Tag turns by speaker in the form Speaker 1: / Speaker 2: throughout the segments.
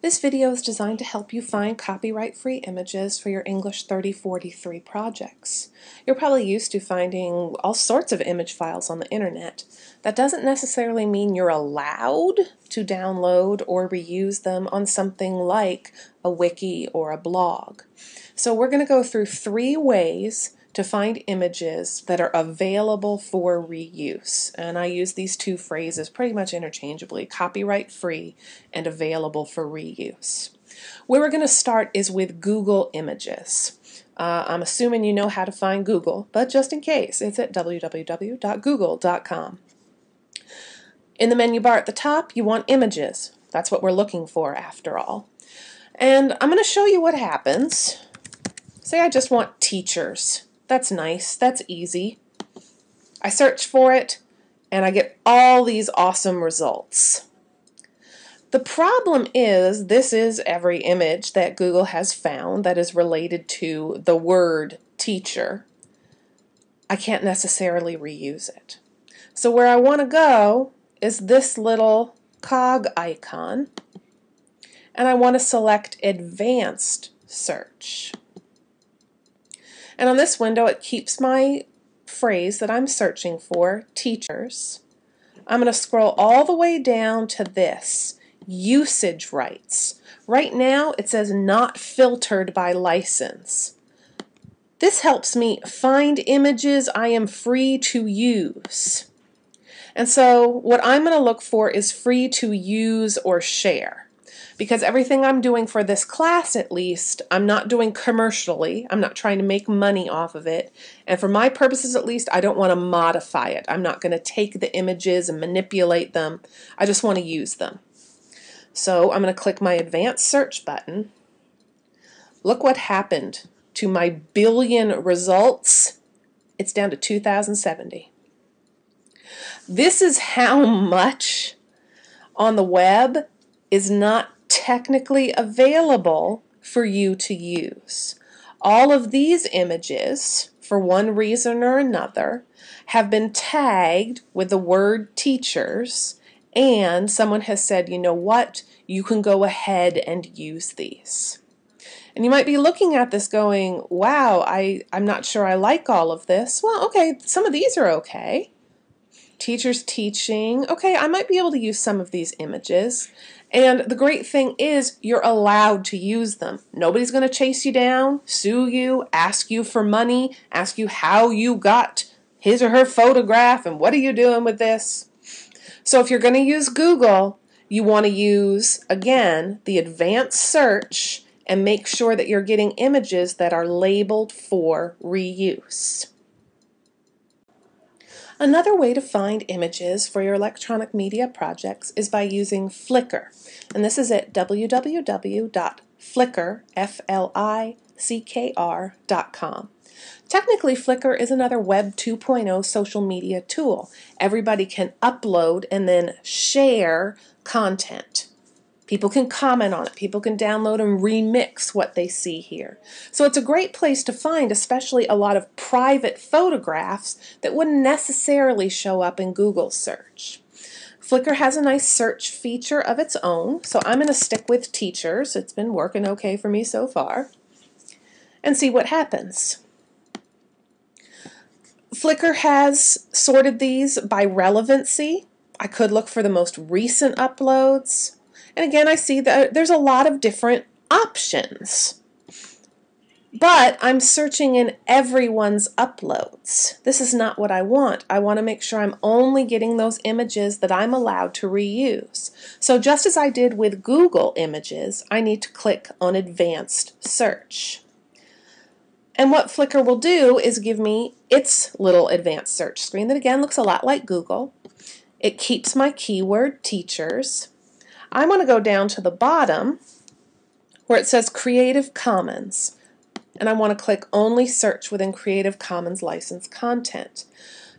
Speaker 1: This video is designed to help you find copyright-free images for your English 3043 projects. You're probably used to finding all sorts of image files on the internet. That doesn't necessarily mean you're allowed to download or reuse them on something like a wiki or a blog. So we're going to go through 3 ways to find images that are available for reuse. And I use these 2 phrases pretty much interchangeably, copyright-free and available for reuse. Where we're going to start is with Google Images. I'm assuming you know how to find Google, but just in case, it's at www.google.com. In the menu bar at the top, you want images. That's what we're looking for after all. And I'm going to show you what happens. Say I just want teachers. That's nice, that's easy. I search for it and I get all these awesome results. The problem is this is every image that Google has found that is related to the word teacher. I can't necessarily reuse it. So where I want to go is this little cog icon, and I want to select Advanced Search. And on this window, it keeps my phrase that I'm searching for, teachers. I'm going to scroll all the way down to this, usage rights. Right now, it says not filtered by license. This helps me find images I am free to use. And so what I'm going to look for is free to use or share. Because everything I'm doing for this class, at least, I'm not doing commercially. I'm not trying to make money off of it. And for my purposes, at least, I don't want to modify it. I'm not going to take the images and manipulate them. I just want to use them. So I'm going to click my Advanced Search button. Look what happened to my billion results. It's down to 2,070. This is how much on the web is not technically available for you to use. All of these images, for one reason or another, have been tagged with the word teachers, and someone has said, you know what, you can go ahead and use these. And you might be looking at this going, wow, I'm not sure I like all of this. Well, okay, some of these are okay. Teachers teaching, okay, I might be able to use some of these images. And the great thing is you're allowed to use them. Nobody's going to chase you down, sue you, ask you for money, ask you how you got his or her photograph and what are you doing with this. So if you're going to use Google, you want to use, again, the advanced search and make sure that you're getting images that are labeled for reuse. Another way to find images for your electronic media projects is by using Flickr. And this is at www.flickr.com. Technically, Flickr is another Web 2.0 social media tool. Everybody can upload and then share content. People can comment on it. People can download and remix what they see here. So it's a great place to find, especially a lot of private photographs that wouldn't necessarily show up in Google search. Flickr has a nice search feature of its own, so I'm going to stick with teachers. It's been working okay for me so far. And see what happens. Flickr has sorted these by relevancy. I could look for the most recent uploads. And again, I see that there's a lot of different options. But I'm searching in everyone's uploads. This is not what I want. I want to make sure I'm only getting those images that I'm allowed to reuse. So just as I did with Google Images, I need to click on Advanced Search. And what Flickr will do is give me its little advanced search screen that again looks a lot like Google. It keeps my keyword teachers. I want to go down to the bottom where it says Creative Commons, and I want to click Only Search within Creative Commons licensed content.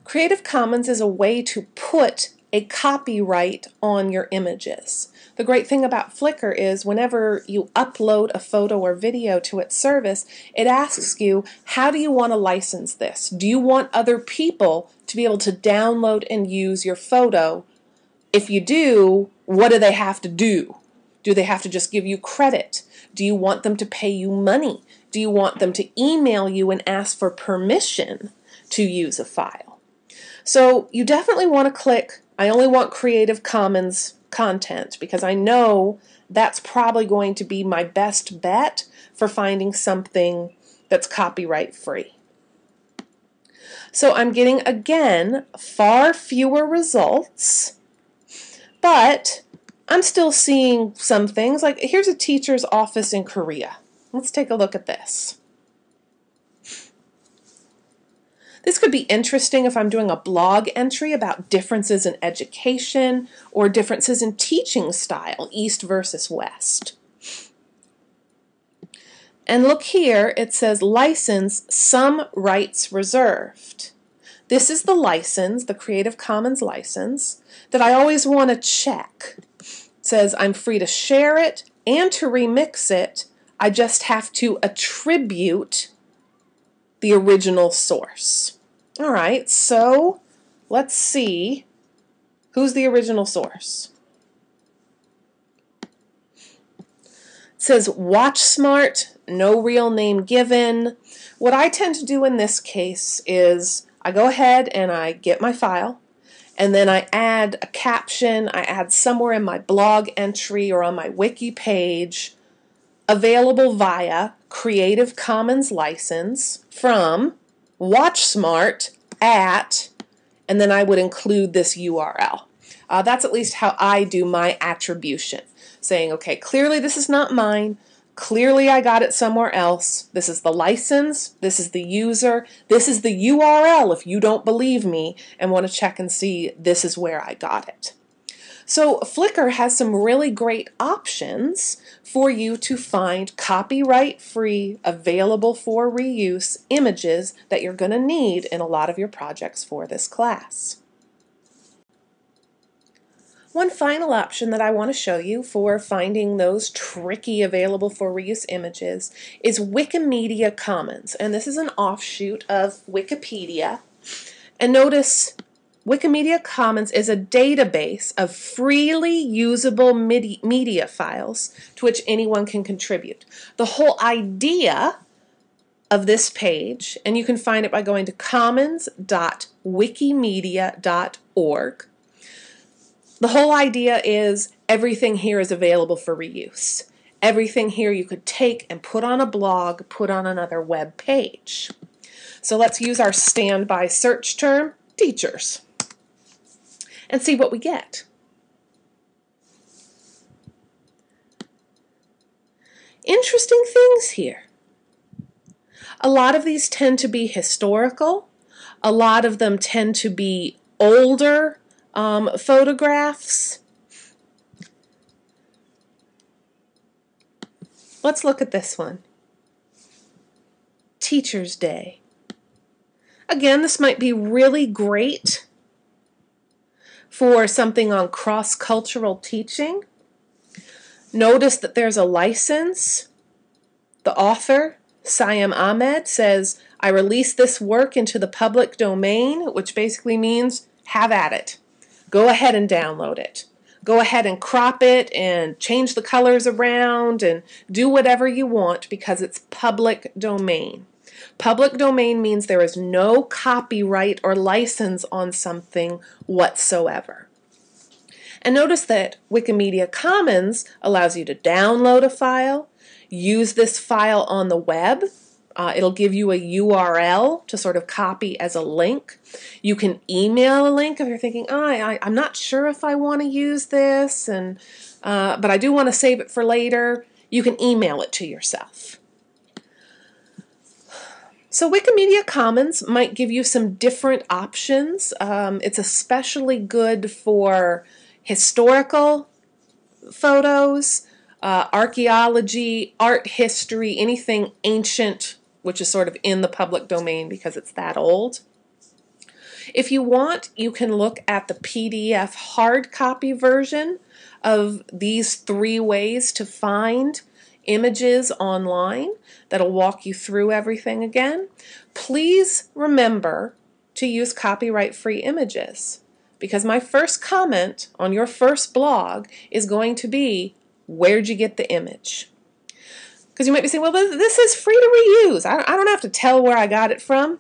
Speaker 1: Creative Commons is a way to put a copyright on your images. The great thing about Flickr is whenever you upload a photo or video to its service, it asks you, how do you want to license this? Do you want other people to be able to download and use your photo? If you do, what do they have to do? Do they have to just give you credit? Do you want them to pay you money? Do you want them to email you and ask for permission to use a file? So you definitely want to click, I only want Creative Commons content, because I know that's probably going to be my best bet for finding something that's copyright free. So I'm getting, again, far fewer results, but I'm still seeing some things. Like, here's a teacher's office in Korea. Let's take a look at this. This could be interesting if I'm doing a blog entry about differences in education or differences in teaching style, East versus West. And look here, it says license, some rights reserved. This is the license, the Creative Commons license, that I always want to check. It says I'm free to share it and to remix it. I just have to attribute the original source. All right, so let's see who's the original source. It says WatchSmart, no real name given. What I tend to do in this case is I go ahead and I get my file, and then I add a caption, I add somewhere in my blog entry or on my wiki page, available via Creative Commons license from WatchSmart at, and then I would include this URL. That's at least how I do my attribution, saying, okay, clearly this is not mine, clearly I got it somewhere else, this is the license, this is the user, this is the URL if you don't believe me and want to check and see this is where I got it. So Flickr has some really great options for you to find copyright-free, available for reuse images that you're going to need in a lot of your projects for this class. One final option that I want to show you for finding those tricky available for reuse images is Wikimedia Commons, and this is an offshoot of Wikipedia. And notice Wikimedia Commons is a database of freely usable media files to which anyone can contribute. The whole idea of this page, and you can find it by going to commons.wikimedia.org. The whole idea is everything here is available for reuse. Everything here you could take and put on a blog, put on another web page. So let's use our standby search term, teachers, and see what we get. Interesting things here. A lot of these tend to be historical. A lot of them tend to be older photographs. Let's look at this one. Teacher's Day. Again, this might be really great for something on cross-cultural teaching. Notice that there's a license. The author, Siam Ahmed, says, I release this work into the public domain, which basically means have at it. Go ahead and download it. Go ahead and crop it and change the colors around and do whatever you want because it's public domain. Public domain means there is no copyright or license on something whatsoever. And notice that Wikimedia Commons allows you to download a file, use this file on the web. It'll give you a URL to sort of copy as a link. You can email a link if you're thinking, I'm not sure if I want to use this, but I do want to save it for later. You can email it to yourself. So Wikimedia Commons might give you some different options. It's especially good for historical photos, archaeology, art history, anything ancient, which is sort of in the public domain because it's that old. If you want, you can look at the PDF hard copy version of these 3 ways to find images online that'll walk you through everything again. Please remember to use copyright-free images, because my first comment on your first blog is going to be, Where'd you get the image? Because you might be saying, well, this is free to reuse. I don't have to tell where I got it from.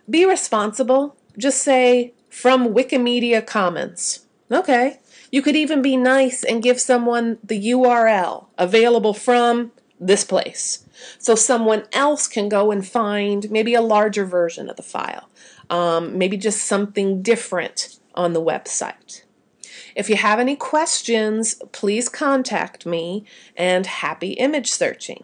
Speaker 1: Be responsible. Just say, from Wikimedia Commons. Okay. You could even be nice and give someone the URL, available from this place. So someone else can go and find maybe a larger version of the file. Maybe just something different on the website. If you have any questions, please contact me, and happy image searching.